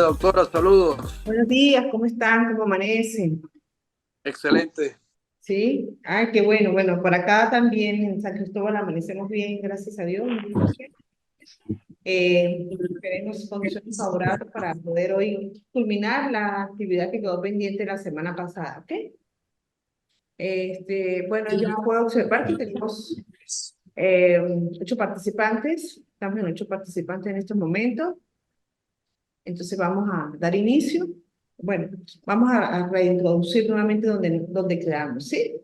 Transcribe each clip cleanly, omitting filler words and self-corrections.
doctora, saludos. Buenos días, ¿cómo están? ¿Cómo amanecen? Excelente. ¿Sí? Ay, qué bueno. Bueno, por acá también en San Cristóbal amanecemos bien, gracias a Dios. Tenemos condiciones favorables para poder hoy culminar la actividad que quedó pendiente la semana pasada, ¿ok? Bueno, ya puedo observar que tenemos 8 participantes. Estamos en 8 participantes en estos momentos. Entonces vamos a dar inicio. Bueno, vamos a reintroducir nuevamente donde quedamos, ¿sí?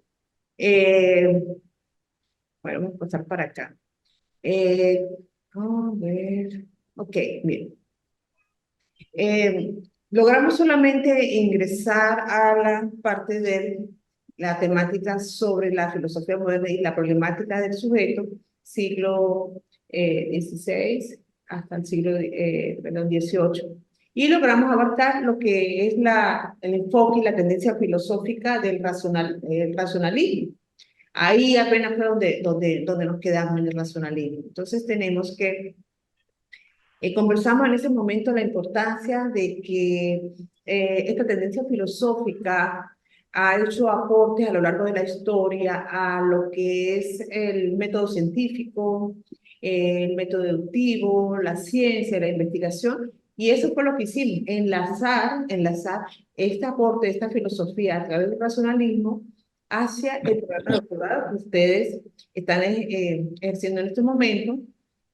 Eh, bueno, vamos a pasar para acá. Eh, a ver, ok, bien. Logramos solamente ingresar a la parte de la temática sobre la filosofía moderna y la problemática del sujeto, siglo XVI hasta el siglo perdón, XVIII. Y logramos abarcar lo que es el enfoque y la tendencia filosófica del racionalismo. Ahí apenas fue donde nos quedamos en el racionalismo. Entonces tenemos que conversamos en ese momento la importancia de que esta tendencia filosófica ha hecho aportes a lo largo de la historia a lo que es el método científico, el método deductivo, la ciencia, la investigación, y eso fue lo que hicimos, enlazar este aporte, esta filosofía a través del racionalismo hacia el programa de doctorado que ustedes están ejerciendo en este momento,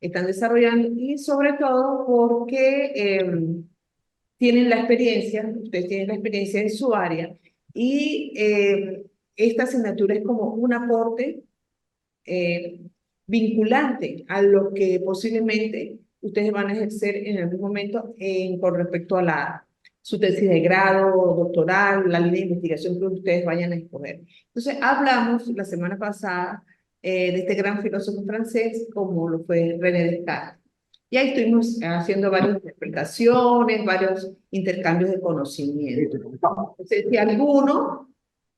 están desarrollando, y sobre todo porque tienen la experiencia, ustedes tienen la experiencia en su área, y esta asignatura es como un aporte eh, vinculante a lo que posiblemente ustedes van a ejercer en algún momento con respecto a su tesis de grado, doctoral, la línea de investigación que ustedes vayan a escoger. Entonces, hablamos la semana pasada de este gran filósofo francés como lo fue René Descartes. Y ahí estuvimos haciendo varias interpretaciones, varios intercambios de conocimiento. Entonces, si alguno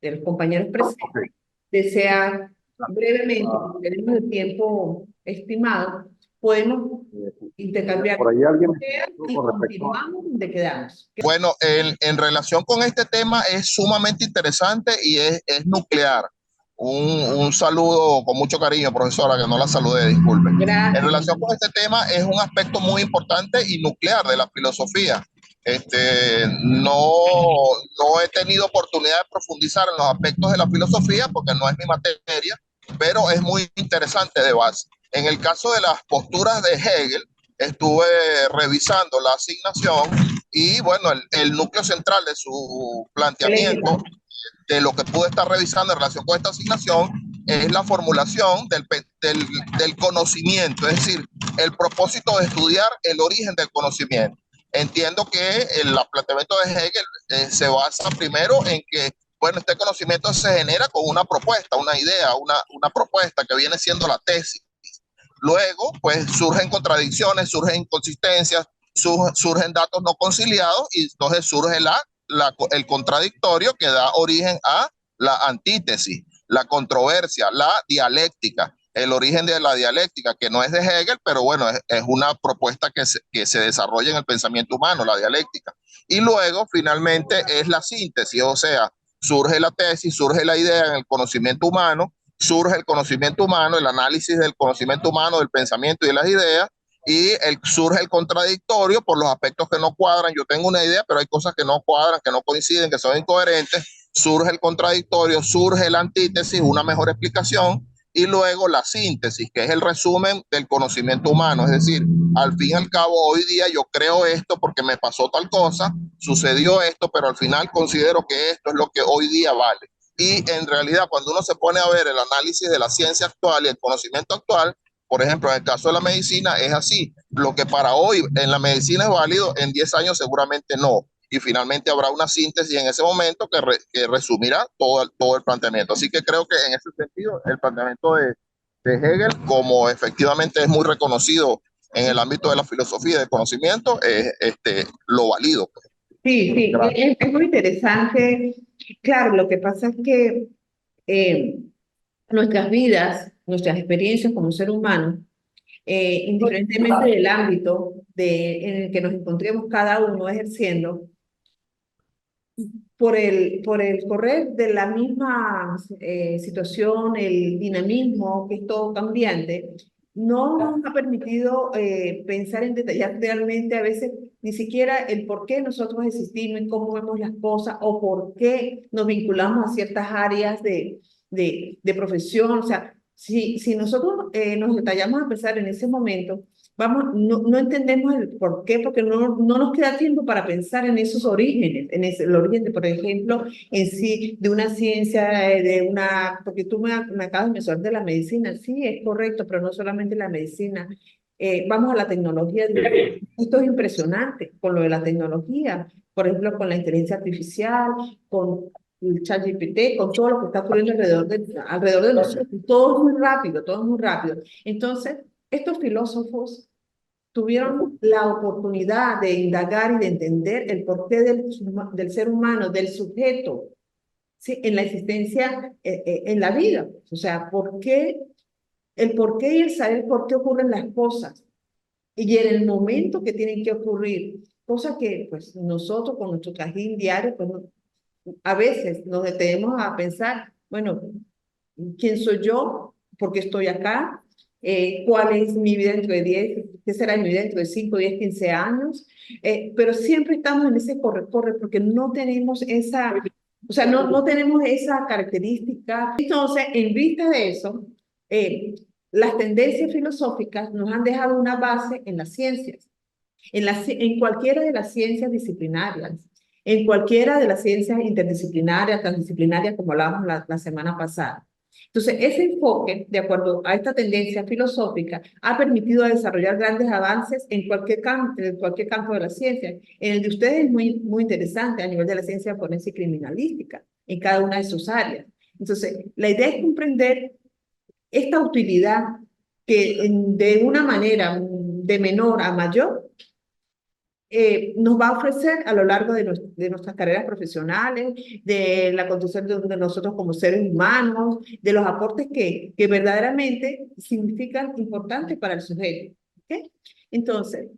de los compañeros presentes desea brevemente, porque tenemos el tiempo estimado, podemos intercambiar Por ahí alguien ideas y con respecto a... continuamos donde quedamos. Bueno, en relación con este tema es sumamente interesante y es nuclear. Un saludo con mucho cariño, profesora, que no la saludé, disculpe. En Gracias. relación con este tema es un aspecto muy importante y nuclear de la filosofía. No he tenido oportunidad de profundizar en los aspectos de la filosofía porque no es mi materia, pero es muy interesante de base. En el caso de las posturas de Hegel, estuve revisando la asignación y bueno, el núcleo central de su planteamiento, de lo que pude estar revisando en relación con esta asignación, es la formulación del conocimiento, es decir, el propósito de estudiar el origen del conocimiento. Entiendo que el planteamiento de Hegel se basa primero en que, bueno, este conocimiento se genera con una propuesta, una idea, una propuesta que viene siendo la tesis. Luego, pues surgen contradicciones, surgen inconsistencias, surgen datos no conciliados y entonces surge el contradictorio que da origen a la antítesis, la controversia, la dialéctica. El origen de la dialéctica, que no es de Hegel, pero bueno, es una propuesta que se desarrolla en el pensamiento humano, la dialéctica. Y luego, finalmente, es la síntesis, o sea, surge la tesis, surge la idea en el conocimiento humano, surge el conocimiento humano, el análisis del conocimiento humano, del pensamiento y de las ideas, y surge el contradictorio por los aspectos que no cuadran. Yo tengo una idea, pero hay cosas que no cuadran, que no coinciden, que son incoherentes. Surge el contradictorio, surge la antítesis, una mejor explicación, y luego la síntesis, que es el resumen del conocimiento humano. Es decir, al fin y al cabo, hoy día yo creo esto porque me pasó tal cosa, sucedió esto, pero al final considero que esto es lo que hoy día vale. Y en realidad, cuando uno se pone a ver el análisis de la ciencia actual y el conocimiento actual, por ejemplo, en el caso de la medicina es así. Lo que para hoy en la medicina es válido, en 10 años seguramente no. Y finalmente habrá una síntesis en ese momento que resumirá todo el planteamiento. Así que creo que en ese sentido el planteamiento de Hegel, como efectivamente es muy reconocido en el ámbito de la filosofía y del conocimiento, lo valido. Sí, sí, es muy interesante. Claro, lo que pasa es que nuestras vidas, nuestras experiencias como ser humano, indiferentemente del ámbito en el que nos encontremos cada uno ejerciendo, por el correr de la misma situación, el dinamismo que es todo cambiante, no nos ha permitido pensar en detallar realmente a veces ni siquiera el por qué nosotros existimos, en cómo vemos las cosas o por qué nos vinculamos a ciertas áreas de profesión. O sea, si nosotros nos detallamos a pensar en ese momento, no entendemos el por qué, porque no nos queda tiempo para pensar en esos orígenes, el origen, por ejemplo, en sí, de una ciencia, porque tú me acabas de mencionar de la medicina, sí, es correcto, pero no solamente la medicina. Vamos a la tecnología. Esto es impresionante con lo de la tecnología, por ejemplo, con la inteligencia artificial, con el ChatGPT, con todo lo que está ocurriendo alrededor de nosotros. Todo es muy rápido, todo es muy rápido. Entonces, estos filósofos tuvieron la oportunidad de indagar y de entender el porqué del ser humano, del sujeto, ¿sí? En la existencia, en la vida. O sea, el porqué y el saber por qué ocurren las cosas y en el momento que tienen que ocurrir. Cosas que pues nosotros con nuestro trajín diario, pues, a veces nos detenemos a pensar, bueno, ¿quién soy yo? ¿Por qué estoy acá? ¿Cuál es mi vida dentro de 10? ¿Qué será mi vida dentro de 5, 10, 15 años? Pero siempre estamos en ese corre-corre porque no tenemos o sea, no tenemos esa característica. Entonces, en vista de eso, las tendencias filosóficas nos han dejado una base en las ciencias, en cualquiera de las ciencias disciplinarias, en cualquiera de las ciencias interdisciplinarias, transdisciplinarias, como hablábamos la semana pasada. Entonces, ese enfoque, de acuerdo a esta tendencia filosófica, ha permitido desarrollar grandes avances en cualquier campo de la ciencia. En el de ustedes es muy interesante a nivel de la ciencia forense y criminalística, en cada una de sus áreas. Entonces, la idea es comprender esta utilidad que de una manera de menor a mayor nos va a ofrecer a lo largo de nuestras carreras profesionales, de la construcción de nosotros como seres humanos, de los aportes que verdaderamente significan importantes para el sujeto. ¿Okay? Entonces,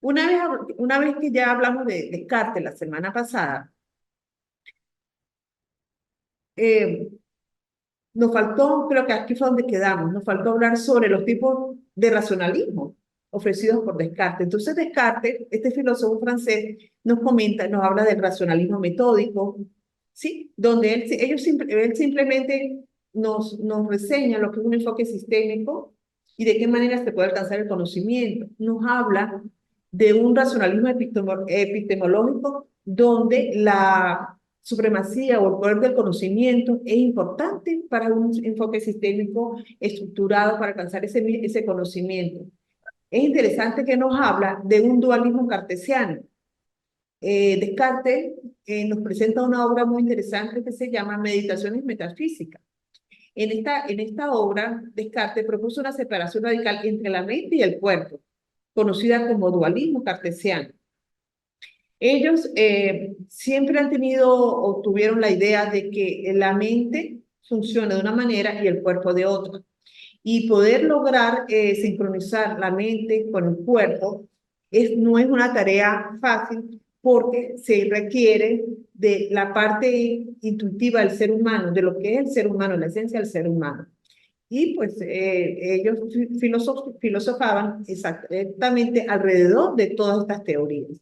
una vez que ya hablamos de Descartes la semana pasada, nos faltó, creo que aquí fue donde quedamos, nos faltó hablar sobre los tipos de racionalismo ofrecidos por Descartes. Entonces Descartes, este filósofo francés, nos habla del racionalismo metódico, ¿sí? Donde él simplemente nos reseña lo que es un enfoque sistémico y de qué manera se puede alcanzar el conocimiento. Nos habla de un racionalismo epistemológico donde la supremacía o el poder del conocimiento es importante para un enfoque sistémico estructurado para alcanzar ese conocimiento. Es interesante que nos habla de un dualismo cartesiano. Descartes nos presenta una obra muy interesante que se llama Meditaciones Metafísicas. En esta obra, Descartes propuso una separación radical entre la mente y el cuerpo, conocida como dualismo cartesiano. Ellos siempre han tenido o tuvieron la idea de que la mente funciona de una manera y el cuerpo de otra. Y poder lograr sincronizar la mente con el cuerpo no es una tarea fácil porque se requiere de la parte intuitiva del ser humano, de lo que es el ser humano, la esencia del ser humano. Y pues ellos filosofaban exactamente alrededor de todas estas teorías.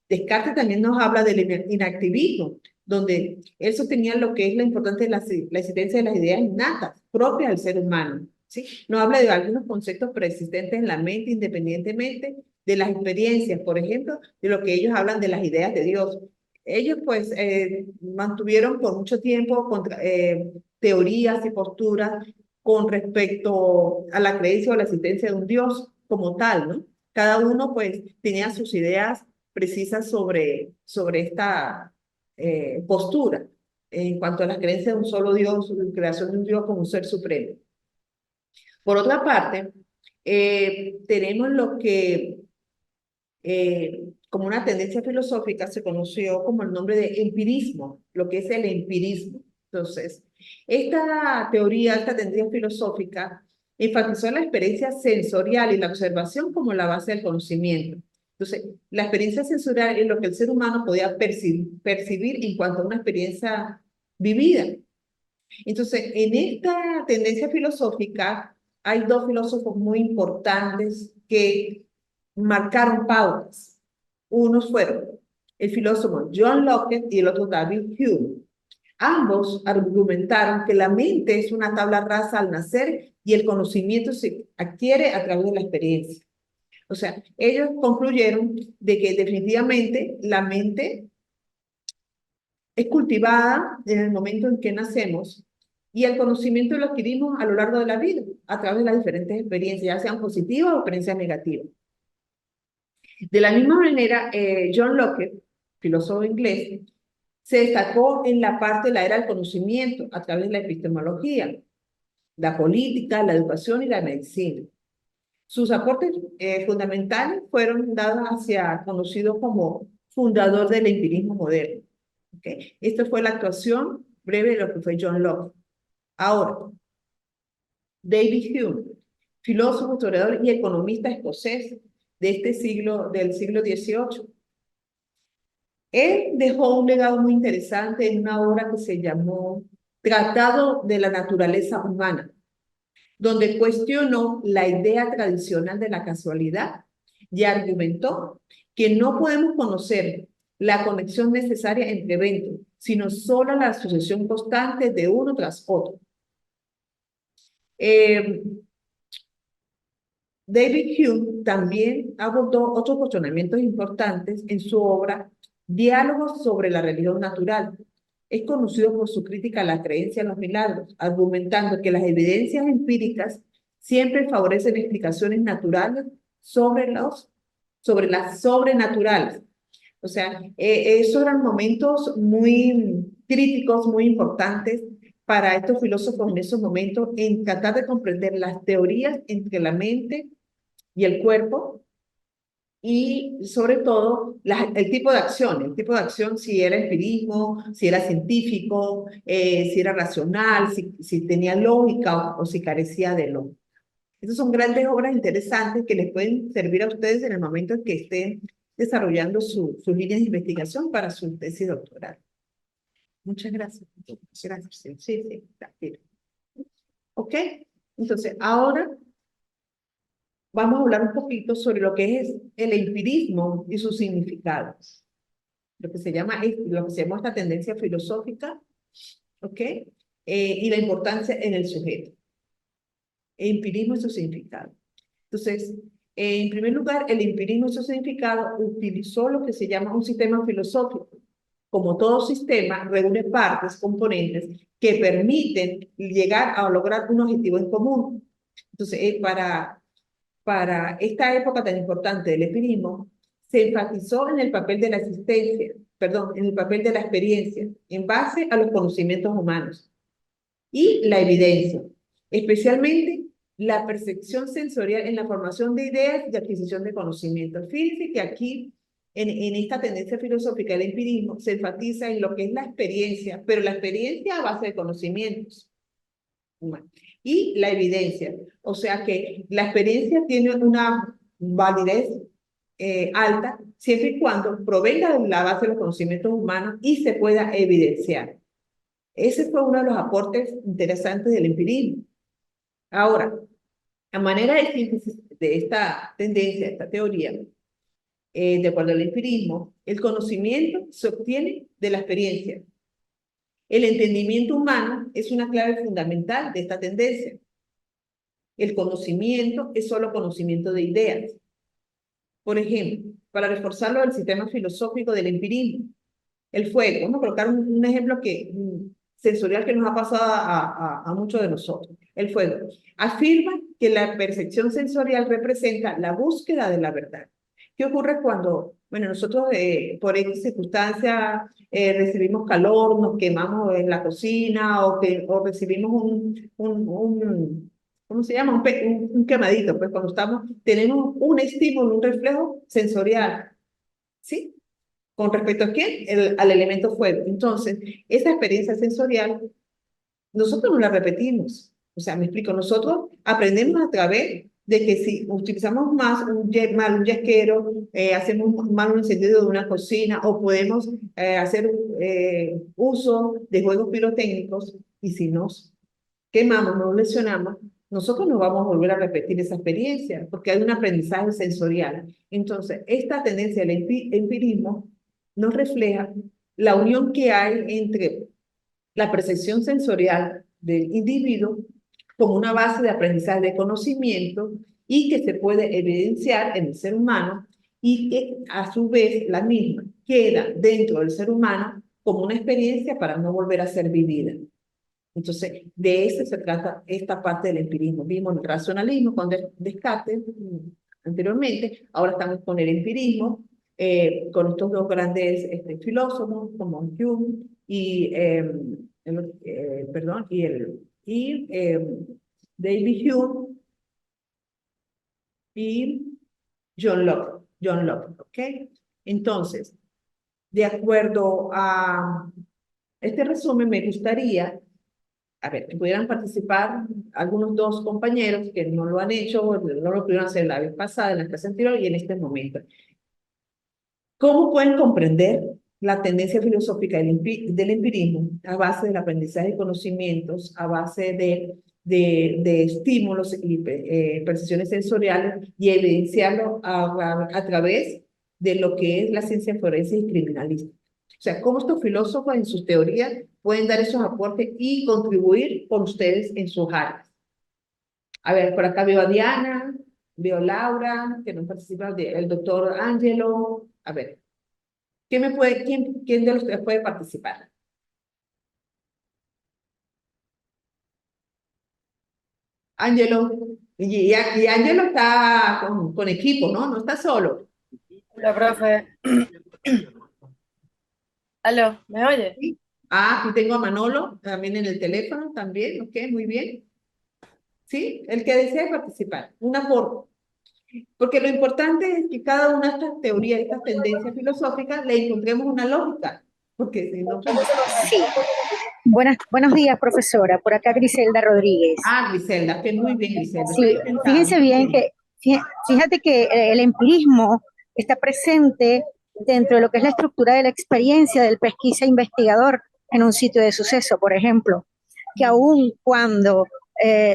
Descartes también nos habla del inactivismo, donde él sostenía lo que es la importancia de la existencia de las ideas innatas, propias del ser humano. ¿Sí? Nos habla de algunos conceptos preexistentes en la mente, independientemente de las experiencias, por ejemplo, de lo que ellos hablan de las ideas de Dios. Ellos, pues, mantuvieron por mucho tiempo teorías y posturas con respecto a la creencia o la existencia de un Dios como tal, ¿no? Cada uno, pues, tenía sus ideas precisas sobre esta postura en cuanto a la creencia de un solo Dios, la creación de un Dios como un ser supremo. Por otra parte, tenemos lo que como una tendencia filosófica se conoció como el nombre de empirismo, lo que es el empirismo. Entonces, esta teoría, esta tendencia filosófica Enfatizó la experiencia sensorial y la observación como la base del conocimiento. Entonces, la experiencia sensorial es lo que el ser humano podía percibir en cuanto a una experiencia vivida. Entonces, en esta tendencia filosófica hay dos filósofos muy importantes que marcaron pautas. Unos fueron el filósofo John Locke y el otro David Hume. Ambos argumentaron que la mente es una tabla rasa al nacer y el conocimiento se adquiere a través de la experiencia. O sea, ellos concluyeron de que definitivamente la mente es cultivada en el momento en que nacemos y el conocimiento lo adquirimos a lo largo de la vida, a través de las diferentes experiencias, ya sean positivas o experiencias negativas. De la misma manera, John Locke, filósofo inglés, se destacó en la parte de la era del conocimiento a través de la epistemología, la política, la educación y la medicina. Sus aportes fundamentales fueron dados hacia conocido como fundador del empirismo moderno. ¿Okay? Esta fue la actuación breve de lo que fue John Locke. Ahora, David Hume, filósofo, historiador y economista escocés de este siglo, del siglo XVIII. Él dejó un legado muy interesante en una obra que se llamó Tratado de la Naturaleza Humana, donde cuestionó la idea tradicional de la casualidad y argumentó que no podemos conocer la conexión necesaria entre eventos, sino solo la sucesión constante de uno tras otro. David Hume también abordó otros cuestionamientos importantes en su obra Diálogos sobre la religión natural. Es conocido por su crítica a la creencia en los milagros, argumentando que las evidencias empíricas siempre favorecen explicaciones naturales sobre las sobrenaturales. O sea, esos eran momentos muy críticos, muy importantes para estos filósofos en esos momentos, en tratar de comprender las teorías entre la mente y el cuerpo, y sobre todo el tipo de acción, si era empirismo, si era científico, si era racional, si tenía lógica o si carecía de lógica. Estas son grandes obras interesantes que les pueden servir a ustedes en el momento en que estén desarrollando sus líneas de investigación para su tesis doctoral. Muchas gracias. Gracias. Sí, sí, sí. ¿Ok? Entonces, ahora vamos a hablar un poquito sobre lo que es el empirismo y sus significados. Lo que se llama esta tendencia filosófica, ¿ok? Y la importancia en el sujeto. Empirismo y su significado. Entonces, en primer lugar, el empirismo y su significado utilizó lo que se llama un sistema filosófico. Como todo sistema, reúne partes, componentes que permiten llegar a lograr un objetivo en común. Entonces, para esta época tan importante del empirismo, se enfatizó en el papel de la existencia, en el papel de la experiencia, en base a los conocimientos humanos, y la evidencia, especialmente la percepción sensorial en la formación de ideas y adquisición de conocimientos. Fíjense que aquí, en esta tendencia filosófica del empirismo, se enfatiza en lo que es la experiencia, pero la experiencia a base de conocimientos humanos. Y la evidencia, o sea que la experiencia tiene una validez alta siempre y cuando provenga de la base de los conocimientos humanos y se pueda evidenciar. Ese fue uno de los aportes interesantes del empirismo. Ahora, a manera de síntesis de esta tendencia, esta teoría, de acuerdo al empirismo, el conocimiento se obtiene de la experiencia. El entendimiento humano es una clave fundamental de esta tendencia. El conocimiento es solo conocimiento de ideas. Por ejemplo, para reforzarlo del sistema filosófico del empirismo, el fuego. Vamos a colocar un ejemplo sensorial que nos ha pasado a muchos de nosotros. El fuego. Afirma que la percepción sensorial representa la búsqueda de la verdad. ¿Qué ocurre cuando, bueno, nosotros por X circunstancia recibimos calor, nos quemamos en la cocina o recibimos ¿cómo se llama? Un quemadito, pues cuando tenemos un estímulo, un reflejo sensorial, ¿sí? ¿Con respecto a qué? Al elemento fuego. Entonces, esa experiencia sensorial, nosotros no la repetimos. O sea, me explico, nosotros aprendemos a través de que si utilizamos mal un yesquero, hacemos mal un encendido de una cocina o podemos hacer uso de juegos pirotécnicos y si nos quemamos, nos lesionamos, nosotros no vamos a volver a repetir esa experiencia porque hay un aprendizaje sensorial. Entonces, esta tendencia al empirismo nos refleja la unión que hay entre la percepción sensorial del individuo como una base de aprendizaje de conocimiento y que se puede evidenciar en el ser humano y que a su vez la misma queda dentro del ser humano como una experiencia para no volver a ser vivida. Entonces, de eso se trata esta parte del empirismo. Vimos el racionalismo con Descartes anteriormente, ahora estamos con el empirismo, con estos dos grandes filósofos como Hume y, David Hume y John Locke. John Locke, ¿ok? Entonces, de acuerdo a este resumen, me gustaría a ver, que pudieran participar algunos dos compañeros que no lo han hecho, no lo pudieron hacer la vez pasada, en la clase anterior y en este momento. ¿Cómo pueden comprender la tendencia filosófica del empirismo a base del aprendizaje de conocimientos, a base de estímulos y percepciones sensoriales y evidenciarlo a través de lo que es la ciencia forense y criminalística? O sea, cómo estos filósofos en sus teorías pueden dar esos aportes y contribuir con ustedes en sus áreas. A ver, por acá veo a Diana, veo a Laura, que no participa, el doctor Angelo. A ver, ¿quién de ustedes puede participar? Angelo, y Angelo está con equipo, ¿no? No está solo. Hola, profe. Aló, ¿me oye? ¿Sí? Ah, aquí tengo a Manolo, también en el teléfono, también, ok, muy bien. ¿Sí? El que desee participar, un aporte. Porque lo importante es que cada una de estas teorías, estas tendencias filosóficas, le encontremos una lógica. Porque si no, pues... Sí. Buenos días, profesora. Por acá Griselda Rodríguez. Ah, Griselda, que muy bien, Griselda. Sí, fíjense bien que, fíjate que el empirismo está presente dentro de lo que es la estructura de la experiencia del pesquisa investigador en un sitio de suceso, por ejemplo, que aun cuando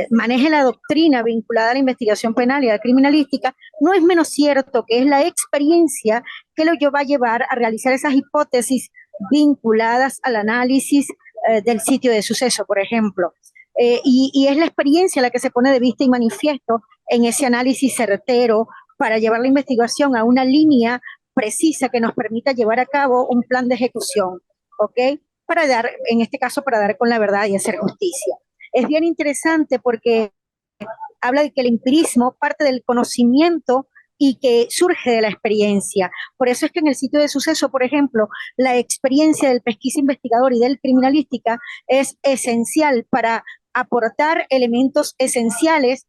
maneje la doctrina vinculada a la investigación penal y a la criminalística, no es menos cierto que es la experiencia que lo va a llevar a realizar esas hipótesis vinculadas al análisis del sitio de suceso, por ejemplo. Y es la experiencia la que se pone de vista y manifiesto en ese análisis certero para llevar la investigación a una línea precisa que nos permita llevar a cabo un plan de ejecución, ¿ok? Para dar, en este caso, para dar con la verdad y hacer justicia. Es bien interesante porque habla de que el empirismo parte del conocimiento y que surge de la experiencia. Por eso es que en el sitio de suceso, por ejemplo, la experiencia del pesquisa investigador y del criminalística es esencial para aportar elementos esenciales,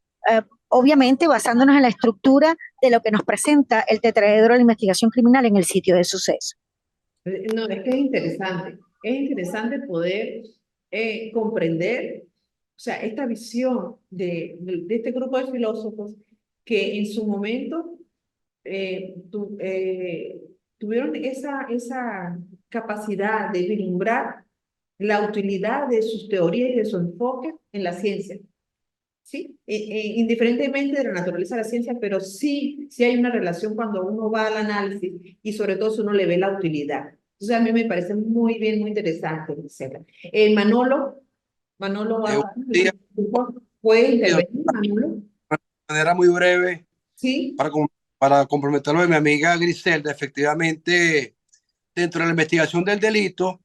obviamente basándonos en la estructura de lo que nos presenta el tetraedro de la investigación criminal en el sitio de suceso. No, es que es interesante poder comprender, o sea, esta visión de este grupo de filósofos que en su momento tuvieron esa capacidad de vislumbrar la utilidad de sus teorías y de su enfoque en la ciencia. ¿Sí? Indiferentemente de la naturaleza de la ciencia, pero sí hay una relación cuando uno va al análisis y sobre todo si uno le ve la utilidad. Entonces a mí me parece muy bien, muy interesante, Gisela. Manolo, ¿puede intervenir, Manolo? De manera muy breve, Sí. para comprometerlo de mi amiga Griselda, efectivamente, dentro de la investigación del delito,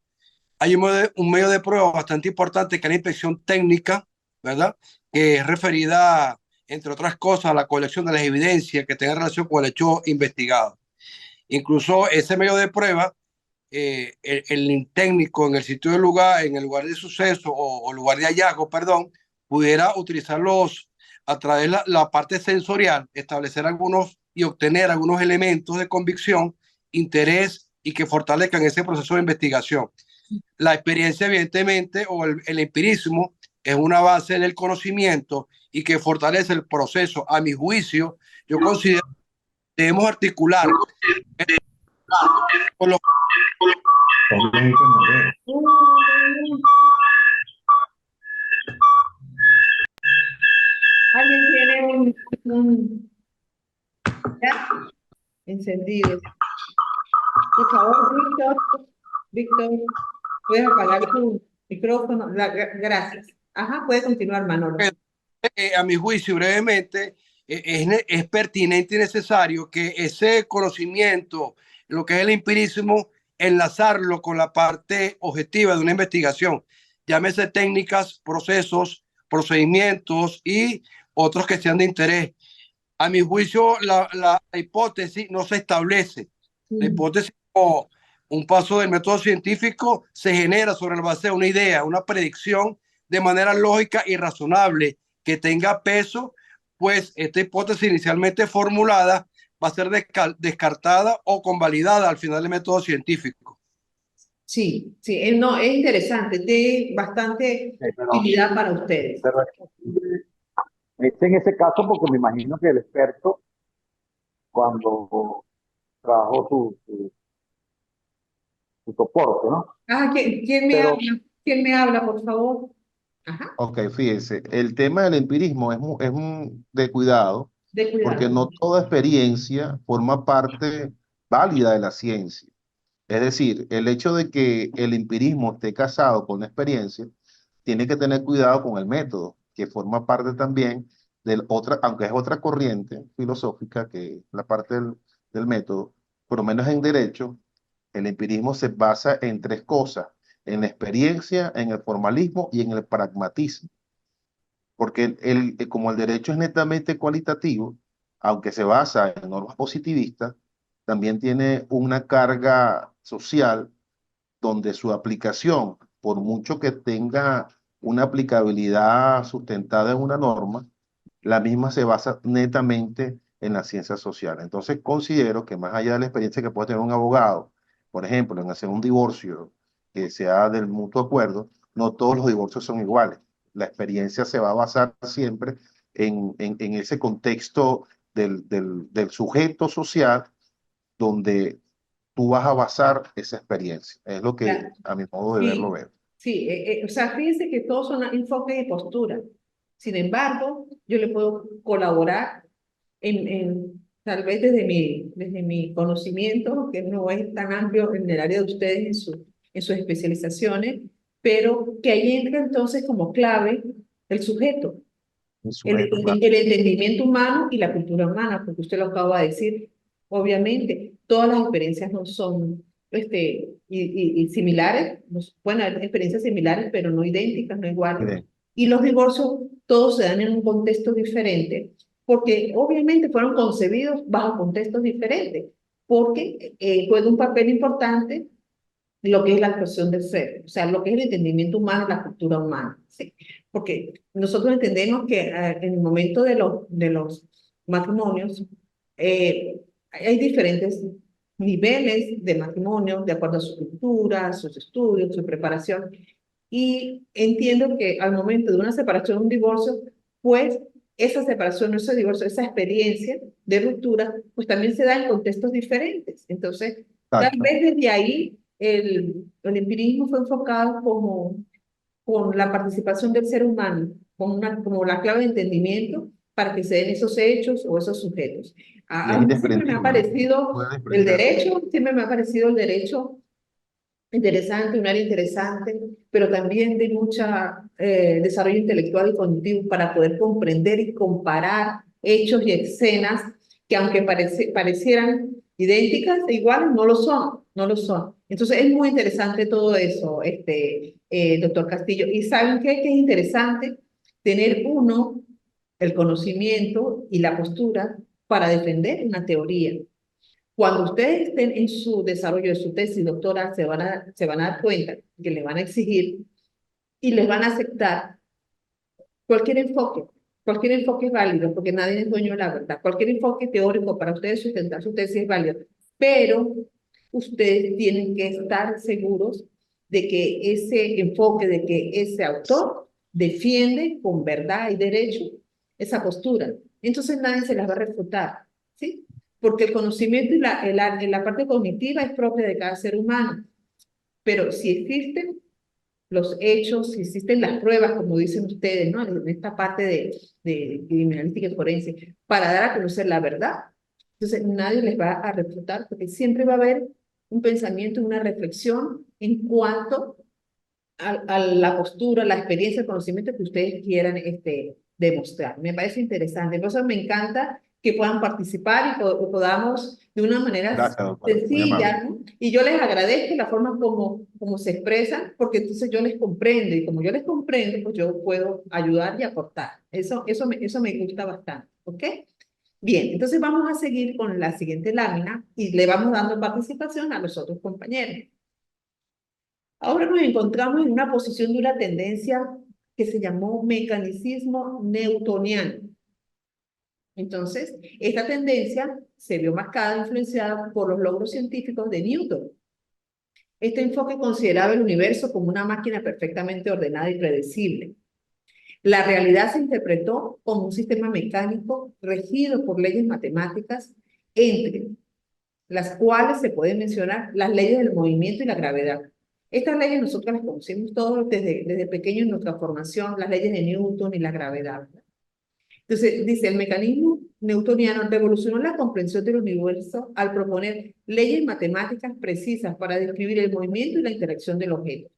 hay un medio de prueba bastante importante que es la inspección técnica, ¿verdad? Que es referida, entre otras cosas, a la colección de las evidencias que tengan relación con el hecho investigado. Incluso ese medio de prueba, el técnico en el sitio del lugar, en el lugar de suceso o lugar de hallazgo, perdón, pudiera utilizarlos a través de la parte sensorial, establecer algunos y obtener algunos elementos de convicción, interés y que fortalezcan ese proceso de investigación. La experiencia, evidentemente, o el empirismo es una base del conocimiento y que fortalece el proceso. A mi juicio, yo considero que debemos articular con los Alguien tiene un ¿ya? Encendido. Por favor, Víctor, puedes apagar tu micrófono. Gracias. Ajá, puede continuar, Manolo. a mi juicio, brevemente, es pertinente y necesario que ese conocimiento, lo que es el empirismo, enlazarlo con la parte objetiva de una investigación, llámese técnicas, procesos, procedimientos y otros que sean de interés. A mi juicio, la hipótesis no se establece. La hipótesis, como un paso del método científico, se genera sobre la base de una idea, una predicción de manera lógica y razonable que tenga peso, pues esta hipótesis inicialmente formulada va a ser descartada o convalidada al final del método científico. Sí, sí, no, es interesante, tiene bastante utilidad para ustedes. Pero es en ese caso porque me imagino que el experto, cuando trabajó su soporte, ¿no? Ah, ¿quién me Pero- habla? ¿Quién me habla, por favor? Ajá, Ok, fíjense, el tema del empirismo es de cuidado, de porque cuidado. no toda experiencia forma parte válida de la ciencia. Es decir, el hecho de que el empirismo esté casado con la experiencia, tiene que tener cuidado con el método, que forma parte también del otra, aunque es otra corriente filosófica que la parte del método, por lo menos en derecho, el empirismo se basa en tres cosas: en la experiencia, en el formalismo y en el pragmatismo. Porque como el derecho es netamente cualitativo, aunque se basa en normas positivistas, también tiene una carga social donde su aplicación, por mucho que tenga una aplicabilidad sustentada en una norma, la misma se basa netamente en la ciencia social. Entonces considero que más allá de la experiencia que puede tener un abogado, por ejemplo, en hacer un divorcio que sea del mutuo acuerdo, no todos los divorcios son iguales. La experiencia se va a basar siempre en ese contexto del sujeto social donde tú vas a basar esa experiencia. Es lo que Claro. a mi modo de Sí. verlo veo. Sí, o sea, fíjense que todos son enfoques y postura. Sin embargo, yo le puedo colaborar tal vez desde mi conocimiento, que no es tan amplio en el área de ustedes en sus especializaciones, pero que ahí entra entonces como clave el sujeto, El sujeto, claro. el entendimiento humano y la cultura humana, porque usted lo acaba de decir. Obviamente, todas las experiencias no son y similares, pueden haber experiencias similares, pero no idénticas, no iguales. Bien. Y los divorcios, todos se dan en un contexto diferente, porque obviamente fueron concebidos bajo contextos diferentes, porque juega un papel importante lo que es la actuación del ser, o sea, lo que es el entendimiento humano, la cultura humana, ¿sí? Porque nosotros entendemos que en el momento de los matrimonios hay diferentes niveles de matrimonio de acuerdo a su cultura, sus estudios, su preparación, y entiendo que al momento de una separación, un divorcio, pues esa separación, ese divorcio, esa experiencia de ruptura, pues también se da en contextos diferentes. Entonces, tal vez desde ahí el empirismo fue enfocado con la participación del ser humano, como la clave de entendimiento para que se den esos hechos o esos sujetos. A mí siempre me ha parecido el derecho, siempre me ha parecido el derecho interesante, un área interesante, pero también de mucha desarrollo intelectual y cognitivo para poder comprender y comparar hechos y escenas que aunque parecieran idénticas e iguales, no lo son, no lo son. Entonces es muy interesante todo eso, doctor Castillo. ¿Y saben qué? Que es interesante tener uno el conocimiento y la postura para defender una teoría. Cuando ustedes estén en su desarrollo de su tesis, doctora, se van a dar cuenta que le van a exigir y les van a aceptar cualquier enfoque. Cualquier enfoque es válido porque nadie es dueño de la verdad. Cualquier enfoque teórico para ustedes sustentar su tesis es válido. Pero ustedes tienen que estar seguros de que ese enfoque, de que ese autor defiende con verdad y derecho esa postura. Entonces nadie se las va a refutar, ¿sí? Porque el conocimiento y la parte cognitiva es propia de cada ser humano. Pero si existen los hechos, si existen las pruebas, como dicen ustedes, ¿no? En esta parte de criminalística y forense, para dar a conocer la verdad, entonces nadie les va a refutar, porque siempre va a haber un pensamiento, una reflexión en cuanto a la postura, la experiencia, el conocimiento que ustedes quieran demostrar. Me parece interesante. Por eso me encanta que puedan participar y podamos de una manera Gracias, doctora. Muy amable. sencilla, ¿no? Y yo les agradezco la forma como se expresan, porque entonces yo les comprendo, y como yo les comprendo, pues yo puedo ayudar y aportar. Eso me gusta bastante, ¿ok? Bien, entonces vamos a seguir con la siguiente lámina y le vamos dando participación a los otros compañeros. Ahora nos encontramos en una posición de una tendencia que se llamó mecanicismo newtoniano. Entonces, esta tendencia se vio marcada, influenciada por los logros científicos de Newton. Este enfoque consideraba el universo como una máquina perfectamente ordenada y predecible. La realidad se interpretó como un sistema mecánico regido por leyes matemáticas, entre las cuales se pueden mencionar las leyes del movimiento y la gravedad. Estas leyes nosotros las conocemos todos desde pequeños en nuestra formación, las leyes de Newton y la gravedad. Entonces, dice, el mecanismo newtoniano revolucionó la comprensión del universo al proponer leyes matemáticas precisas para describir el movimiento y la interacción del objeto.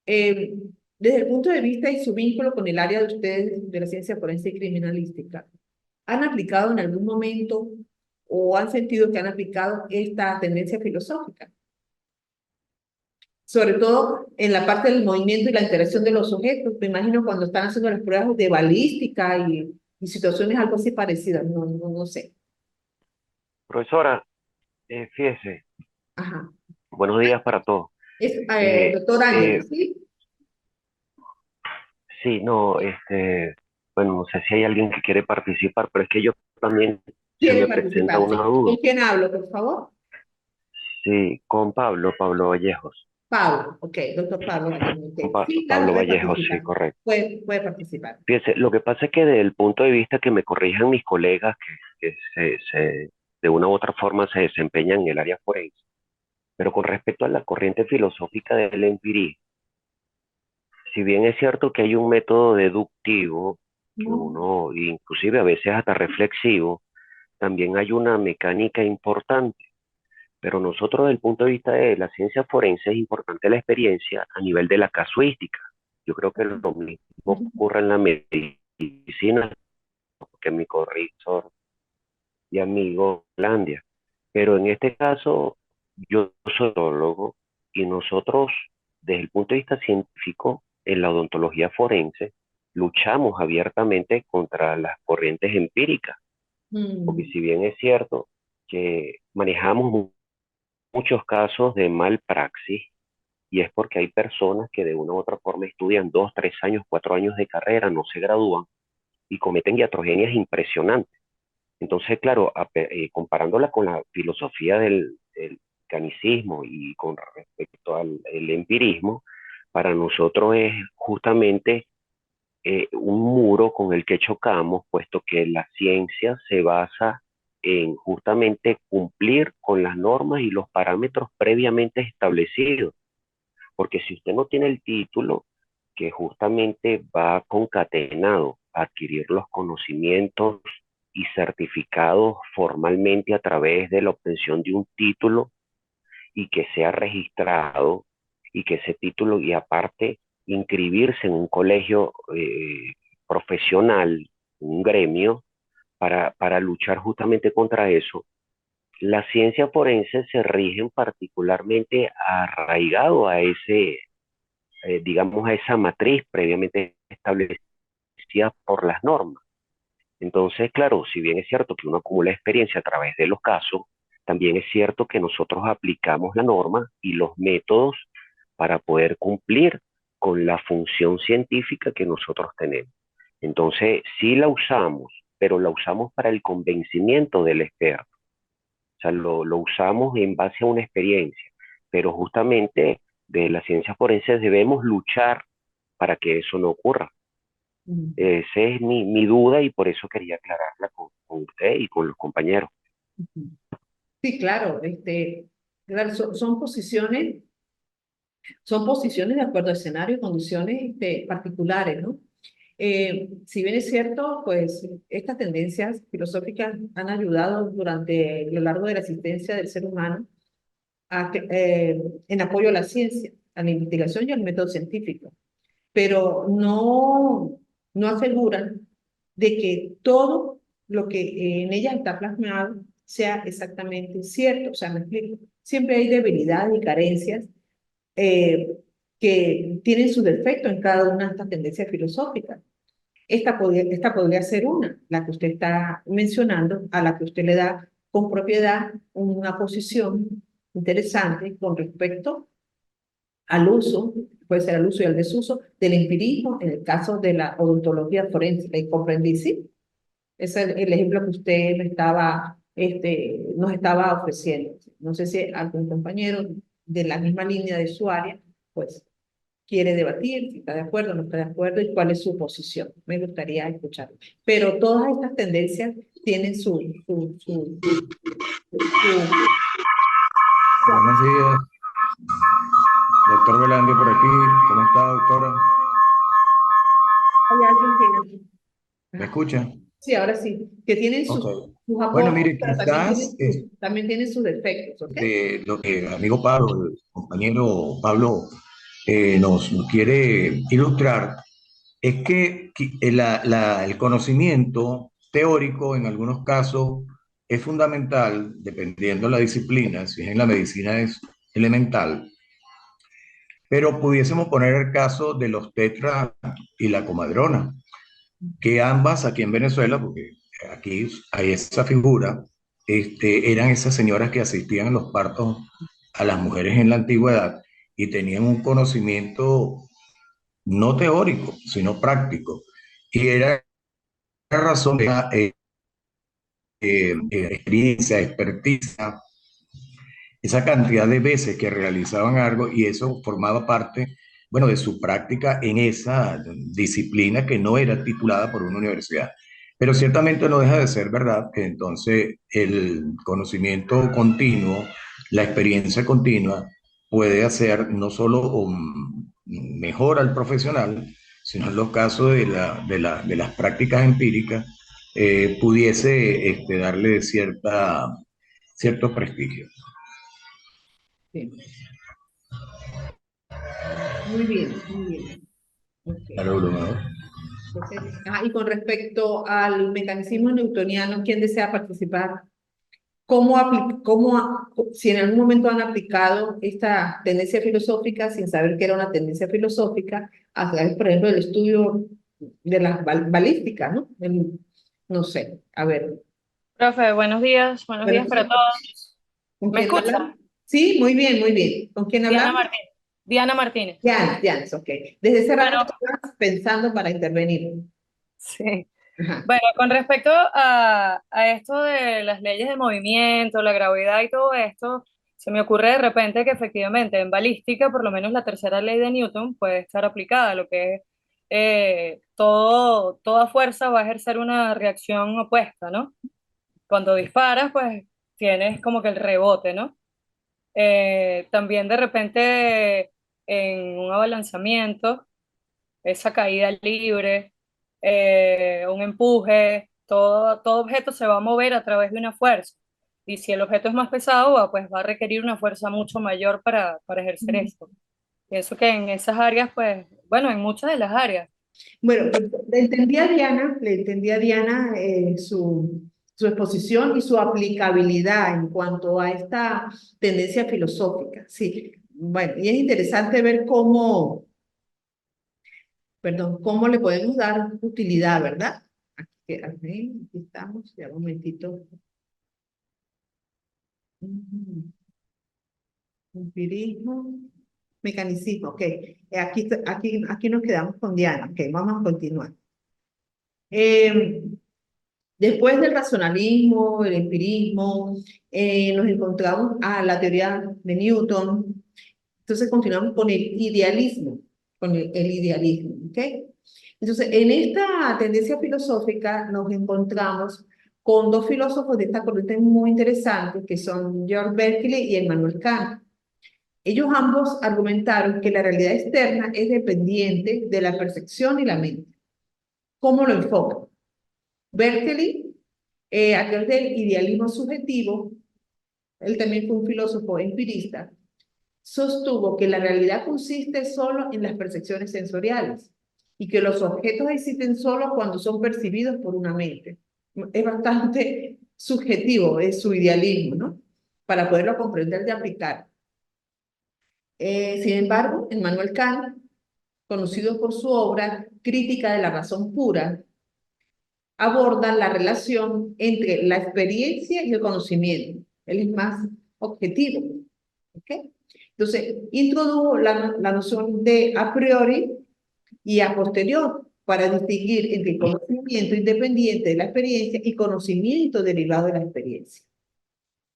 Desde el punto de vista y su vínculo con el área de ustedes de la ciencia forense y criminalística, ¿han aplicado en algún momento o han sentido que han aplicado esta tendencia filosófica? Sobre todo en la parte del movimiento y la interacción de los objetos. Me imagino cuando están haciendo las pruebas de balística y situaciones algo así parecidas, no sé. Profesora, fíjese, Ajá. buenos días para todos. Doctor Ángel, ¿sí? Sí, no, bueno, no sé si hay alguien que quiere participar, pero es que yo también se ¿Quiere me presenta participar? una ¿Sí? duda. ¿Con quién hablo, por favor? Sí, con Pablo Vallejos. Pablo, ok, doctor Pablo. Sí, claro, Pablo puede Vallejos, sí, participar. correcto. Puede participar. Fíjese, lo que pasa es que desde el punto de vista que me corrijan mis colegas que de una u otra forma se desempeñan en el área forense, pero con respecto a la corriente filosófica del empirismo, si bien es cierto que hay un método deductivo, que uno, inclusive a veces hasta reflexivo, también hay una mecánica importante. Pero nosotros, desde el punto de vista de la ciencia forense, es importante la experiencia a nivel de la casuística. Yo creo que lo mismo ocurre en la medicina, que mi corrector y amigo Landia. Pero en este caso, yo soy odontólogo y nosotros, desde el punto de vista científico, en la odontología forense, luchamos abiertamente contra las corrientes empíricas. Porque si bien es cierto que manejamos muchos casos de malpraxis, y es porque hay personas que de una u otra forma estudian 2, 3 años, 4 años de carrera, no se gradúan y cometen iatrogenias impresionantes. Entonces, claro, comparándola con la filosofía del mecanicismo y con respecto al el empirismo, para nosotros es justamente un muro con el que chocamos, puesto que la ciencia se basa en justamente cumplir con las normas y los parámetros previamente establecidos. Porque si usted no tiene el título, que justamente va concatenado a adquirir los conocimientos y certificados formalmente a través de la obtención de un título y que sea registrado y que ese título y aparte inscribirse en un colegio profesional, un gremio, para luchar justamente contra eso. La ciencia forense se rige particularmente arraigado a digamos, a esa matriz previamente establecida por las normas. Entonces, claro, si bien es cierto que uno acumula experiencia a través de los casos, también es cierto que nosotros aplicamos la norma y los métodos para poder cumplir con la función científica que nosotros tenemos. Entonces, sí la usamos, pero la usamos para el convencimiento del experto. O sea, lo usamos en base a una experiencia, pero justamente de la ciencia forense debemos luchar para que eso no ocurra. Ujú, Esa es mi duda y por eso quería aclararla con usted y con los compañeros. ujú. Sí, claro, claro, son posiciones de acuerdo a escenarios y condiciones particulares, ¿no? Si bien es cierto, pues estas tendencias filosóficas han ayudado durante lo largo de la existencia del ser humano en apoyo a la ciencia, a la investigación y al método científico, pero no aseguran de que todo lo que en ellas está plasmado sea exactamente cierto. O sea, me explico. Siempre hay debilidades y carencias eh, que tienen su defecto en cada una de estas tendencias filosóficas. Esta podría ser una, la que usted está mencionando, a la que usted le da con propiedad una posición interesante con respecto al uso, puede ser al uso y al desuso, del empirismo en el caso de la odontología forense. ¿Me comprendí? Sí. Ese es el ejemplo que usted nos estaba ofreciendo. No sé si algún compañero de la misma línea de su área, pues, quiere debatir, si está de acuerdo, no está de acuerdo y cuál es su posición. Me gustaría escucharlo. Pero todas estas tendencias tienen Buenos días, doctor Velandio por aquí. ¿Cómo está, doctora? hay alguien que... ¿Me Ajá. escucha? Sí, ahora sí, que tienen Ok. sus Bueno, aportes, mire, pero también quizás también tienen sus defectos, ¿ok? de lo que el amigo Pablo, el compañero Pablo, nos quiere ilustrar es que el conocimiento teórico en algunos casos es fundamental, dependiendo de la disciplina. Si es en la medicina es elemental, pero pudiésemos poner el caso de los tetras y la comadrona, que ambas aquí en Venezuela, porque aquí hay esa figura, eran esas señoras que asistían a los partos a las mujeres en la antigüedad y tenían un conocimiento no teórico, sino práctico. Y era la razón de la experiencia, experticia, esa cantidad de veces que realizaban algo y eso formaba parte, bueno, de su práctica en esa disciplina que no era titulada por una universidad. Pero ciertamente no deja de ser verdad que entonces el conocimiento continuo, la experiencia continua puede hacer no solo mejor al profesional, sino en los casos de las prácticas empíricas, pudiese darle cierto prestigio. Sí. Muy bien, muy bien. Ok. Claro, Bruno. Entonces, y con respecto al mecanismo newtoniano, ¿quién desea participar? Si en algún momento han aplicado esta tendencia filosófica sin saber que era una tendencia filosófica, a través, por ejemplo, del estudio de las balísticas, ¿no? No sé, a ver. Profe, buenos días para todos. ¿Con ¿Me quién escucha? hablamos? Sí, muy bien, muy bien. ¿Con quién Diana hablamos? Martínez. Diana Martínez. Diana, ok. Desde ese rato Bueno, estabas pensando para intervenir. sí. Ajá. Bueno, con respecto a esto de las leyes de movimiento, la gravedad y todo esto, se me ocurre de repente que efectivamente en balística, por lo menos la tercera ley de Newton puede estar aplicada, lo que es toda fuerza va a ejercer una reacción opuesta, ¿no? Cuando disparas, pues tienes como que el rebote, ¿no? También de repente en un abalanzamiento, esa caída libre, un empuje, todo objeto se va a mover a través de una fuerza. Y si el objeto es más pesado, pues va a requerir una fuerza mucho mayor para ejercer esto. Pienso que en esas áreas, pues, bueno, en muchas de las áreas. Bueno, le entendí a Diana su exposición y su aplicabilidad en cuanto a esta tendencia filosófica. Sí, bueno, y es interesante ver cómo le podemos dar utilidad, ¿verdad? Aquí estamos, ya un momentito. Empirismo, mecanicismo, ok. Aquí nos quedamos con Diana, ok, vamos a continuar. Después del racionalismo, el empirismo, nos encontramos a la teoría de Newton. Entonces continuamos con el idealismo, con el idealismo. ¿ok? Entonces, en esta tendencia filosófica nos encontramos con dos filósofos de esta corriente muy interesantes, que son George Berkeley y Immanuel Kant. Ellos ambos argumentaron que la realidad externa es dependiente de la percepción y la mente. ¿Cómo lo enfocan? Berkeley, a través del idealismo subjetivo, él también fue un filósofo empirista, sostuvo que la realidad consiste solo en las percepciones sensoriales y que los objetos existen solo cuando son percibidos por una mente. Es bastante subjetivo, es su idealismo, ¿no? Para poderlo comprender y aplicar. Sin embargo, Immanuel Kant, conocido por su obra Crítica de la razón pura, aborda la relación entre la experiencia y el conocimiento. Él es más objetivo. ¿Okay? Entonces, introdujo la noción de a priori y a posterior para distinguir entre conocimiento independiente de la experiencia y conocimiento derivado de la experiencia.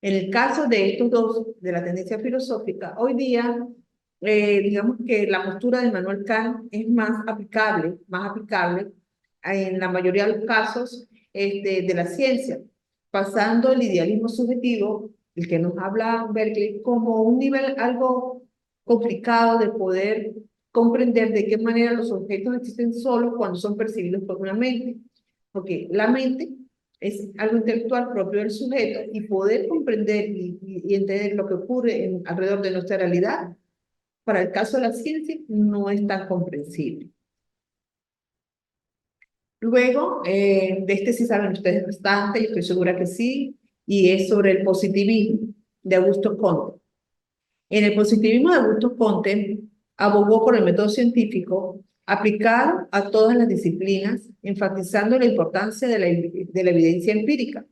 En el caso de estos dos, de la tendencia filosófica, hoy día, digamos que la postura de Immanuel Kant es más aplicable en la mayoría de los casos de la ciencia, pasando el idealismo subjetivo, el que nos habla Berkeley, como un nivel algo complicado de poder comprender de qué manera los objetos existen solo cuando son percibidos por una mente, porque la mente es algo intelectual propio del sujeto y poder comprender y entender lo que ocurre alrededor de nuestra realidad, para el caso de la ciencia, no es tan comprensible. Luego, de este sí saben ustedes bastante, yo estoy segura que sí, y es sobre el positivismo de Augusto Comte. En el positivismo de Augusto Comte, abogó por el método científico aplicado a todas las disciplinas, enfatizando la importancia de la evidencia empírica.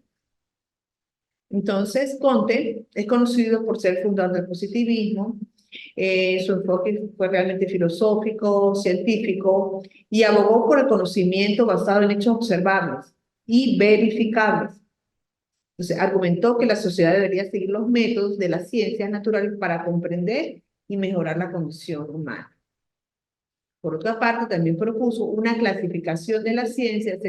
Entonces, Comte es conocido por ser fundador del positivismo. Su enfoque fue realmente filosófico, científico, y abogó por el conocimiento basado en hechos observables y verificables. Entonces, argumentó que la sociedad debería seguir los métodos de las ciencias naturales para comprender y mejorar la condición humana. Por otra parte, también propuso una clasificación de las ciencias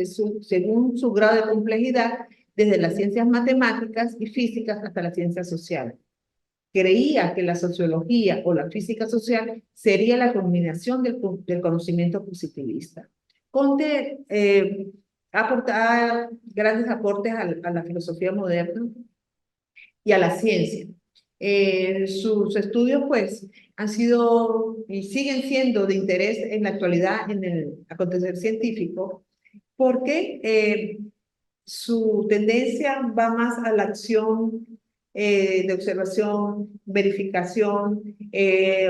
según su grado de complejidad, desde las ciencias matemáticas y físicas hasta las ciencias sociales. Creía que la sociología o la física social sería la culminación del conocimiento positivista. Comte aporta grandes aportes a la filosofía moderna y a la ciencia. Sus estudios, pues, han sido y siguen siendo de interés en la actualidad en el acontecer científico, porque su tendencia va más a la acción de observación, verificación,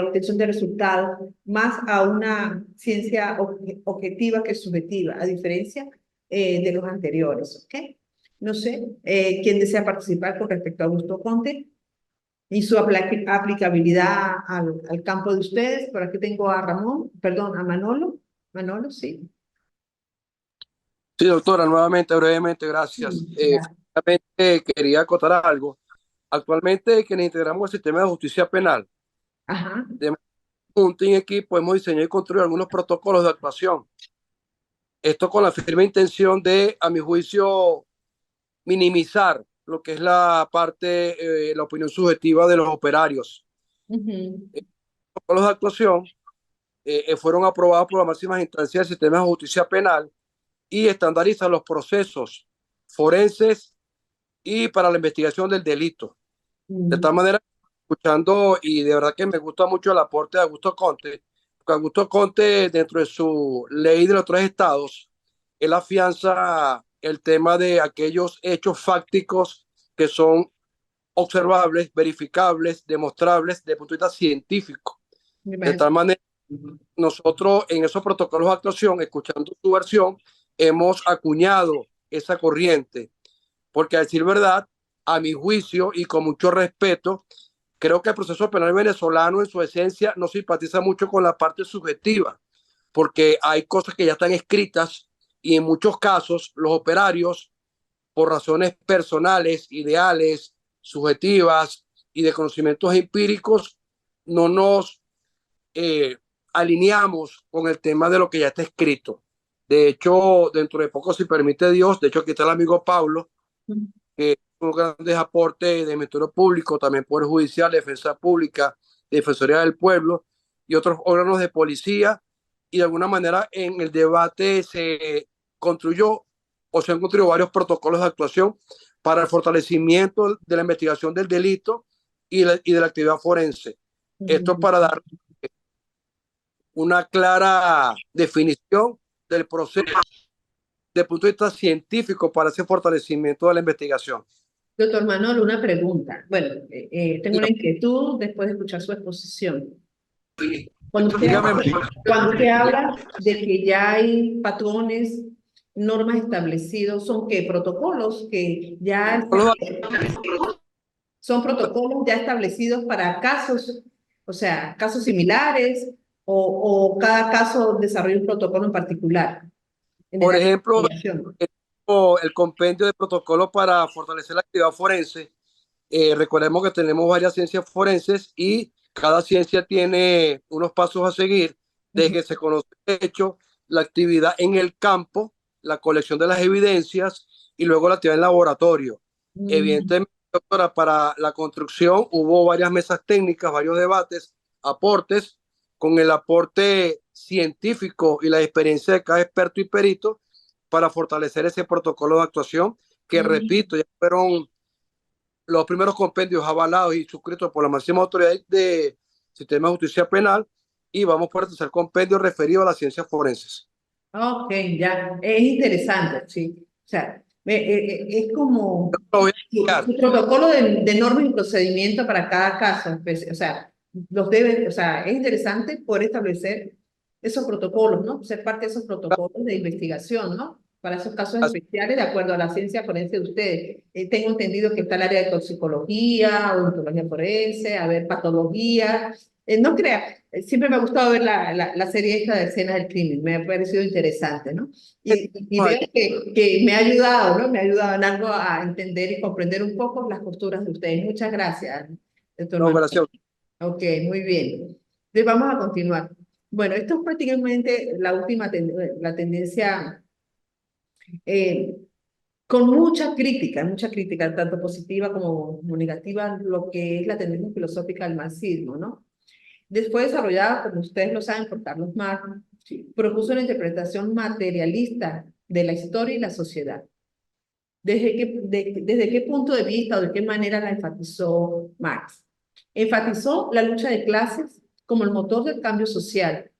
obtención de resultados, más a una ciencia objetiva que subjetiva, a diferencia de los anteriores, ¿ok? No sé, ¿quién desea participar con respecto a Augusto Comte y su aplicabilidad al campo de ustedes? Por aquí tengo a a Manolo. Manolo, sí. Sí, doctora, nuevamente, brevemente, gracias. Finalmente, quería acotar algo. Actualmente, quienes integramos el sistema de justicia penal, Ajá. de un team equipo, hemos diseñado y construido algunos protocolos de actuación. Esto con la firme intención de, a mi juicio, minimizar lo que es la parte, la opinión subjetiva de los operarios. Los protocolos de actuación fueron aprobados por las máximas instancias del sistema de justicia penal y estandarizan los procesos forenses y para la investigación del delito. De tal manera, escuchando, y de verdad que me gusta mucho el aporte de Augusto Comte, porque Augusto Comte, dentro de su ley de los 3 estados, él afianza el tema de aquellos hechos fácticos que son observables, verificables, demostrables desde el punto de vista científico. De tal manera, nosotros en esos protocolos de actuación, escuchando su versión, hemos acuñado esa corriente, porque a decir verdad, a mi juicio y con mucho respeto, creo que el proceso penal venezolano en su esencia no simpatiza mucho con la parte subjetiva, porque hay cosas que ya están escritas y en muchos casos los operarios, por razones personales, ideales, subjetivas y de conocimientos empíricos, no nos alineamos con el tema de lo que ya está escrito. De hecho, dentro de poco, si permite Dios, de hecho aquí está el amigo Pablo, que un grandes aportes de Ministerio Público, también Poder Judicial, Defensa Pública, Defensoría del Pueblo y otros órganos de policía, y de alguna manera en el debate se construyó o se han construido varios protocolos de actuación para el fortalecimiento de la investigación del delito y de la actividad forense. Esto para dar una clara definición del proceso desde el punto de vista científico para ese fortalecimiento de la investigación. Doctor Manolo, una pregunta. Bueno, tengo una inquietud después de escuchar su exposición. Cuando usted habla de que ya hay patrones, normas establecidos, ¿son qué? ¿Protocolos que ya son protocolos ya establecidos para casos, o sea, casos similares, o cada caso desarrolla un protocolo en particular? Por ejemplo, el compendio de protocolos para fortalecer la actividad forense. Recordemos que tenemos varias ciencias forenses y cada ciencia tiene unos pasos a seguir, desde que se conoce el hecho, la actividad en el campo, la colección de las evidencias y luego la actividad en laboratorio. Evidentemente, doctora, para la construcción hubo varias mesas técnicas, varios debates, aportes, con el aporte científico y la experiencia de cada experto y perito para fortalecer ese protocolo de actuación que, repito, ya fueron los primeros compendios avalados y suscritos por la máxima autoridad de Sistema de Justicia Penal, y vamos por el tercer compendio referido a las ciencias forenses. Ok, ya, es interesante, sí. O sea, es como un protocolo de normas y procedimiento para cada caso. O sea, o sea, es interesante poder establecer esos protocolos, ¿no? Ser parte de esos protocolos de investigación, ¿no? Para esos casos especiales, de acuerdo a la ciencia forense de ustedes. Tengo entendido que está el área de toxicología, odontología forense, a ver, patología. No crea, siempre me ha gustado ver la serie esta de escenas del crimen, me ha parecido interesante, ¿no? Y veo que me ha ayudado, ¿no? Me ha ayudado en algo a entender y comprender un poco las posturas de ustedes. Muchas gracias, doctor Manuel. Ok, muy bien. Entonces vamos a continuar. Bueno, esto es prácticamente la última la tendencia, con mucha crítica, tanto positiva como negativa, lo que es la tendencia filosófica del marxismo, ¿no? Después desarrollada, como ustedes lo saben, por Carlos Marx, propuso una interpretación materialista de la historia y la sociedad. ¿Desde qué punto de vista o de qué manera la enfatizó Marx? Enfatizó la lucha de clases como el motor del cambio social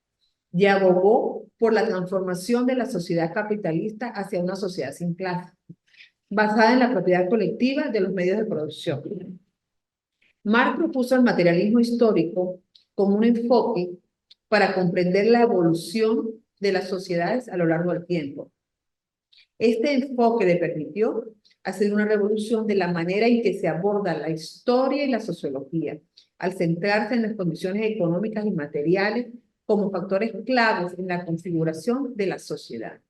y abogó por la transformación de la sociedad capitalista hacia una sociedad sin clases, basada en la propiedad colectiva de los medios de producción. Marx propuso el materialismo histórico como un enfoque para comprender la evolución de las sociedades a lo largo del tiempo. Este enfoque le permitió hacer una revolución de la manera en que se aborda la historia y la sociología, al centrarse en las condiciones económicas y materiales como factores claves en la configuración de la sociedad.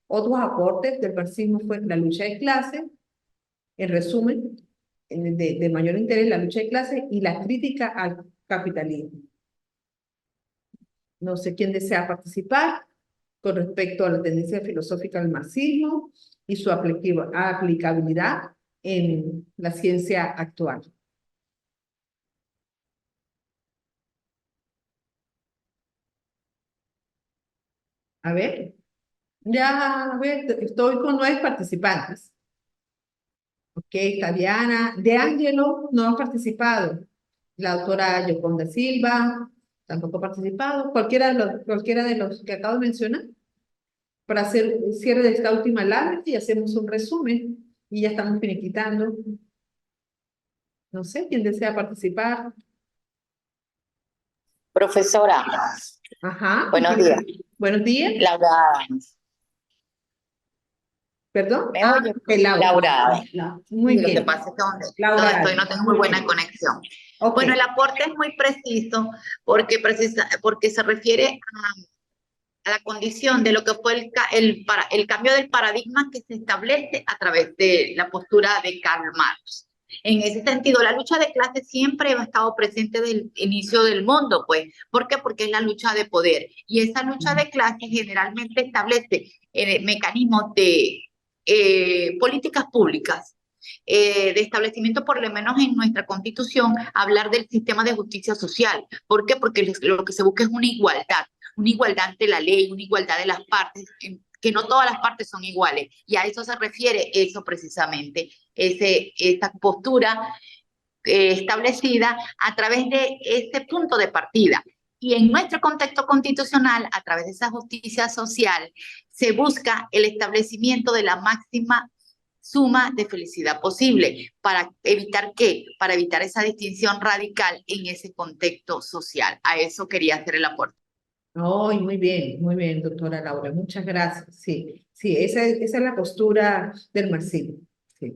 Otros aportes del marxismo fue la lucha de clases, en resumen, de mayor interés, la lucha de clases y la crítica al capitalismo. No sé quién desea participar con respecto a la tendencia filosófica del marxismo y su aplicabilidad en la ciencia actual. A ver, estoy con 9 participantes. Ok, está Diana. De Ángelo no ha participado. La doctora Yoconda Silva tampoco ha participado. Cualquiera de los que acabo de mencionar. Para hacer el cierre de esta última lámina y hacemos un resumen. Y ya estamos finiquitando. No sé, ¿quién desea participar? Profesora. Ajá. Buenos días. Buenos días. Laura. ¿Perdón? ¿Me oye? Laura. Muy bien. Lo que pasa es que donde estoy no tengo muy buena conexión. Okay. Bueno, el aporte es muy preciso porque se refiere a la condición de lo que fue el cambio del paradigma que se establece a través de la postura de Karl Marx. En ese sentido, la lucha de clases siempre ha estado presente desde el inicio del mundo, pues. ¿Por qué? Porque es la lucha de poder. Y esa lucha de clases generalmente establece mecanismos de políticas públicas, de establecimiento, por lo menos en nuestra Constitución, hablar del sistema de justicia social. ¿Por qué? Porque lo que se busca es una igualdad ante la ley, una igualdad de las partes, que no todas las partes son iguales. Y a eso se refiere eso precisamente, esta postura establecida a través de este punto de partida. Y en nuestro contexto constitucional, a través de esa justicia social, se busca el establecimiento de la máxima suma de felicidad posible. ¿Para evitar qué? Para evitar esa distinción radical en ese contexto social. A eso quería hacer el aporte. Oh, muy bien, doctora Laura, muchas gracias. Sí, sí, esa es la postura del marxismo. Sí.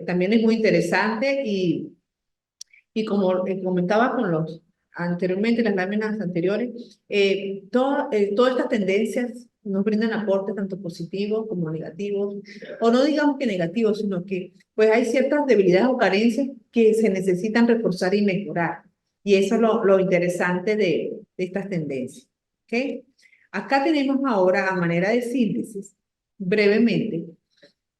También es muy interesante y como comentaba anteriormente, las láminas anteriores, todas estas tendencias nos brindan aportes tanto positivos como negativos, o no digamos que negativos, sino que pues hay ciertas debilidades o carencias que se necesitan reforzar y mejorar. Y eso es lo interesante de estas tendencias. ¿Okay? Acá tenemos ahora, a manera de síntesis, brevemente,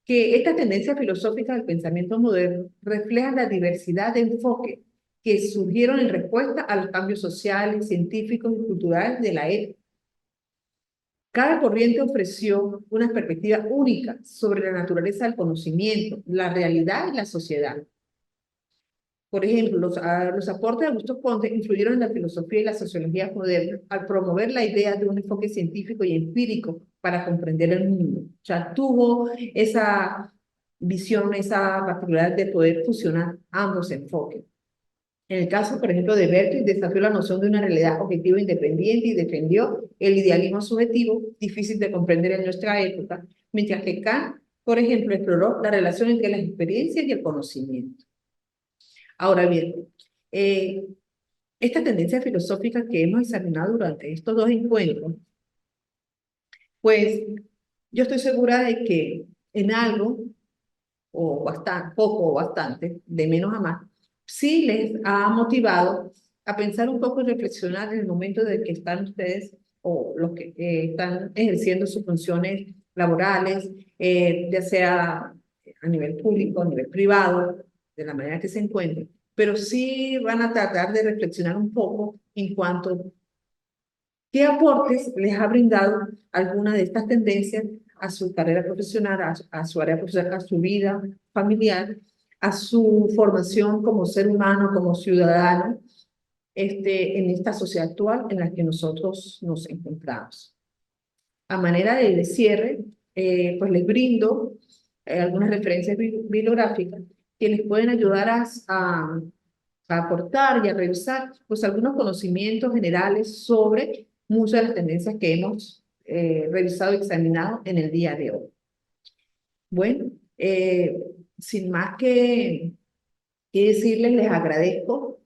que estas tendencias filosóficas del pensamiento moderno reflejan la diversidad de enfoques que surgieron en respuesta a los cambios sociales, científicos y culturales de la época. Cada corriente ofreció una perspectiva única sobre la naturaleza del conocimiento, la realidad y la sociedad. Por ejemplo, los aportes de Augusto Comte influyeron en la filosofía y la sociología moderna al promover la idea de un enfoque científico y empírico para comprender el mundo. O sea, tuvo esa visión, esa particularidad de poder fusionar ambos enfoques. En el caso, por ejemplo, de Berkeley, desafió la noción de una realidad objetiva independiente y defendió el idealismo subjetivo, difícil de comprender en nuestra época, mientras que Kant, por ejemplo, exploró la relación entre las experiencias y el conocimiento. Ahora bien, esta tendencia filosófica que hemos examinado durante estos dos encuentros, pues yo estoy segura de que en algo, o bastante, poco o bastante, de menos a más, sí les ha motivado a pensar un poco y reflexionar en el momento de que están ustedes o los que están ejerciendo sus funciones laborales, ya sea a nivel público, a nivel privado, de la manera que se encuentren, pero sí van a tratar de reflexionar un poco en cuanto a qué aportes les ha brindado alguna de estas tendencias a su carrera profesional, a su área profesional, a su vida familiar, a su formación como ser humano, como ciudadano, en esta sociedad actual en la que nosotros nos encontramos. A manera de cierre, pues les brindo algunas referencias bibliográficas que les pueden ayudar a aportar y a revisar pues algunos conocimientos generales sobre muchas de las tendencias que hemos revisado y examinado en el día de hoy. Bueno, sin más que decirles, les agradezco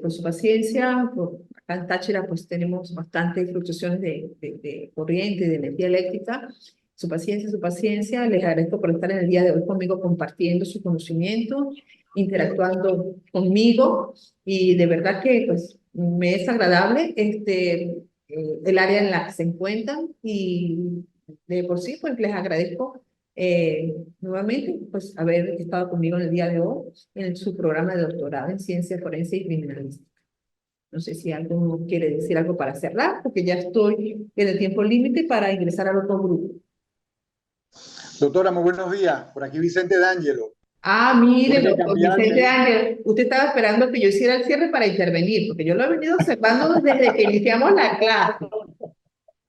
por su paciencia. Acá en Táchira pues tenemos bastantes fluctuaciones de corriente y de energía eléctrica. Su paciencia. Les agradezco por estar en el día de hoy conmigo compartiendo su conocimiento, interactuando conmigo, y de verdad que pues me es agradable el área en la que se encuentran, y de por sí pues les agradezco nuevamente pues haber estado conmigo en el día de hoy en su programa de doctorado en ciencia forense y criminalística. No sé si alguno quiere decir algo para cerrar, porque ya estoy en el tiempo límite para ingresar al otro grupo. Doctora, muy buenos días. Por aquí Vicente D'Angelo. Ah, mire, doctor Vicente D'Angelo, usted estaba esperando que yo hiciera el cierre para intervenir, porque yo lo he venido observando desde que iniciamos la clase.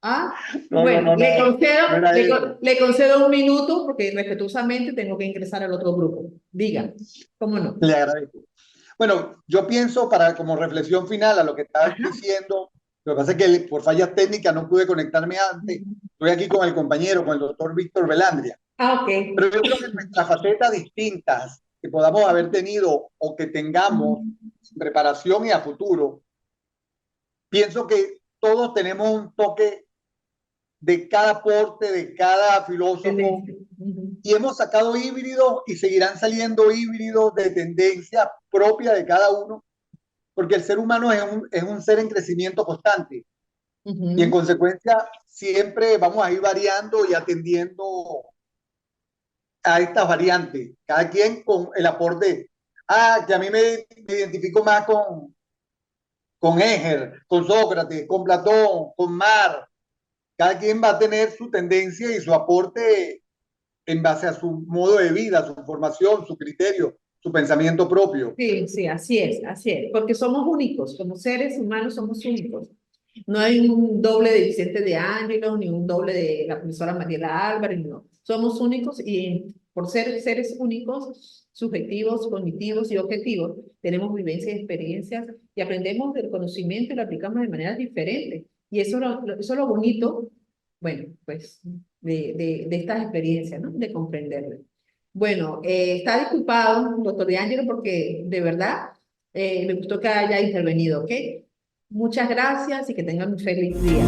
¿Ah? No, bueno, no, le concedo un minuto porque respetuosamente tengo que ingresar al otro grupo. Diga, ¿cómo no? Le agradezco. Bueno, yo pienso como reflexión final a lo que estás diciendo. Lo que pasa es que por fallas técnicas no pude conectarme antes. Estoy aquí con el compañero, con el doctor Víctor Velandria. Ah, ok. Pero yo creo que nuestras facetas distintas que podamos haber tenido o que tengamos en preparación y a futuro, pienso que todos tenemos un toque de cada aporte, de cada filósofo, Tendencia. Ujú. y hemos sacado híbridos y seguirán saliendo híbridos de tendencia propia de cada uno, porque el ser humano es un ser en crecimiento constante y en Ujú. consecuencia siempre vamos a ir variando y atendiendo a estas variantes, cada quien con el aporte. Que a mí me identifico más con Heger, con Sócrates, con Platón, con Marx. Cada quien va a tener su tendencia y su aporte en base a su modo de vida, su formación, su criterio, su pensamiento propio. Sí, sí, así es, porque somos únicos, como seres humanos somos únicos. No hay un doble de Vicente de Ángelos, ni un doble de la profesora Mariela Álvarez, no. Somos únicos y por ser seres únicos, subjetivos, cognitivos y objetivos, tenemos vivencias y experiencias y aprendemos del conocimiento y lo aplicamos de maneras diferentes. Y eso es lo bonito, bueno, pues, de estas experiencias, ¿no? De comprenderlas. Bueno, está disculpado, doctor De Angelo, porque de verdad me gustó que haya intervenido, ¿ok? Muchas gracias y que tengan un feliz día.